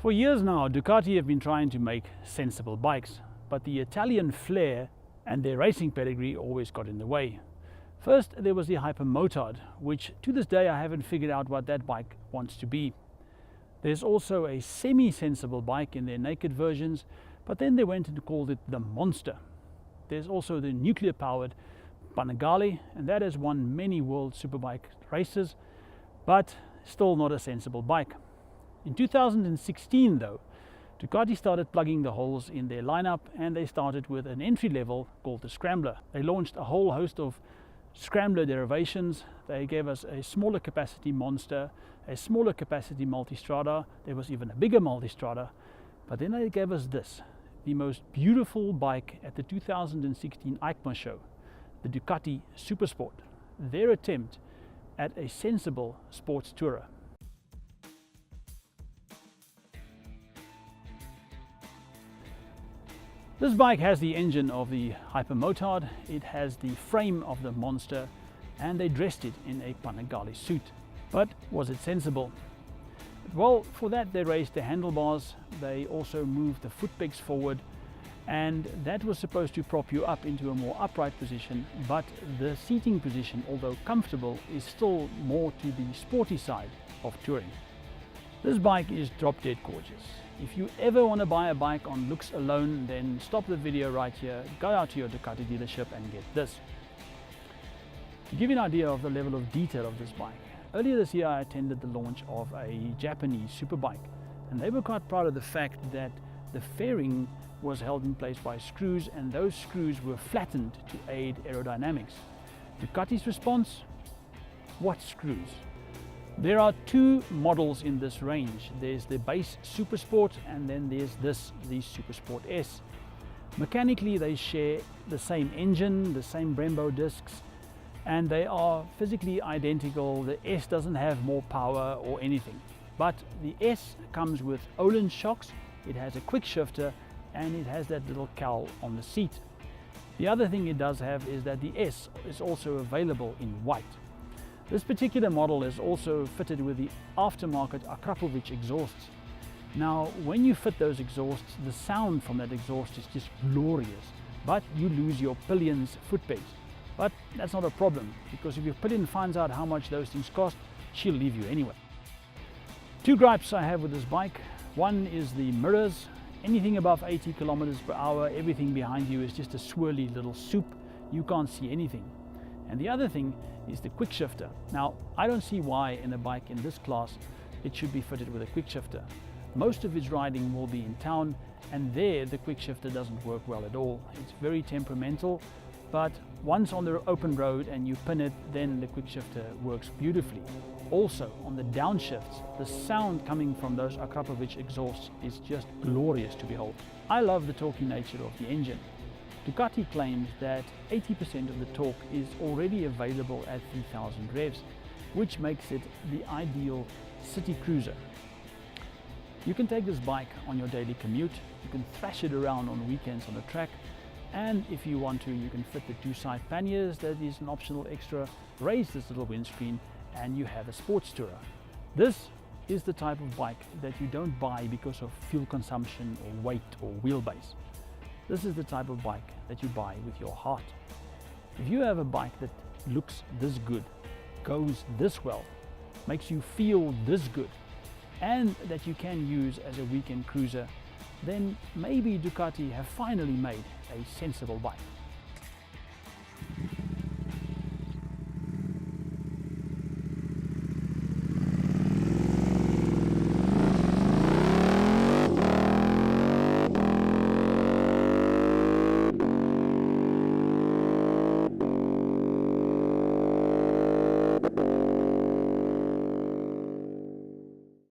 For years now, Ducati have been trying to make sensible bikes, but the Italian flair and their racing pedigree always got in the way. First, there was the Hypermotard, which to this day I haven't figured out what that bike wants to be. There's also a semi-sensible bike in their naked versions, but then they went and called it the Monster. There's also the nuclear-powered Panigale, and that has won many world superbike races, but still not a sensible bike. In 2016 though, Ducati started plugging the holes in their lineup, and they started with an entry level called the Scrambler. They launched a whole host of Scrambler derivations. They gave us a smaller capacity Monster, a smaller capacity Multistrada, there was even a bigger Multistrada, but then they gave us this, the most beautiful bike at the 2016 EICMA show, the Ducati Supersport, their attempt at a sensible sports tourer. This bike has the engine of the Hypermotard, it has the frame of the Monster, and they dressed it in a Panigale suit. But was it sensible? Well, for that they raised the handlebars, they also moved the foot pegs forward, and that was supposed to prop you up into a more upright position, but the seating position, although comfortable, is still more to the sporty side of touring. This bike is drop dead gorgeous. If you ever want to buy a bike on looks alone, then stop the video right here, go out to your Ducati dealership and get this. To give you an idea of the level of detail of this bike, earlier this year I attended the launch of a Japanese superbike, and they were quite proud of the fact that the fairing was held in place by screws, and those screws were flattened to aid aerodynamics. Ducati's response? What screws? There are two models in this range. There's the base Supersport, and then there's this, the Supersport S. Mechanically they share the same engine, the same Brembo discs, and they are physically identical. The S doesn't have more power or anything, but the S comes with Öhlins shocks, it has a quick shifter, and it has that little cowl on the seat. The other thing it does have is that the S is also available in white. This particular model is also fitted with the aftermarket Akrapovic exhausts. Now, when you fit those exhausts, the sound from that exhaust is just glorious, but you lose your pillion's foot pegs. But that's not a problem, because if your pillion finds out how much those things cost, she'll leave you anyway. Two gripes I have with this bike. One is the mirrors. Anything above 80 kilometers per hour, everything behind you is just a swirly little soup. You can't see anything. And the other thing is the quick shifter. Now, I don't see why in a bike in this class it should be fitted with a quick shifter. Most of its riding will be in town, and there the quick shifter doesn't work well at all. It's very temperamental, but once on the open road and you pin it, then the quick shifter works beautifully. Also, on the downshifts, the sound coming from those Akrapovic exhausts is just glorious to behold. I love the torquey nature of the engine. Ducati claims that 80% of the torque is already available at 3000 revs, which makes it the ideal city cruiser. You can take this bike on your daily commute, you can thrash it around on weekends on the track, and if you want to, you can fit the two side panniers, that is an optional extra, raise this little windscreen, and you have a sports tourer. This is the type of bike that you don't buy because of fuel consumption or weight or wheelbase. This is the type of bike that you buy with your heart. If you have a bike that looks this good, goes this well, makes you feel this good, and that you can use as a weekend cruiser, then maybe Ducati have finally made a sensible bike.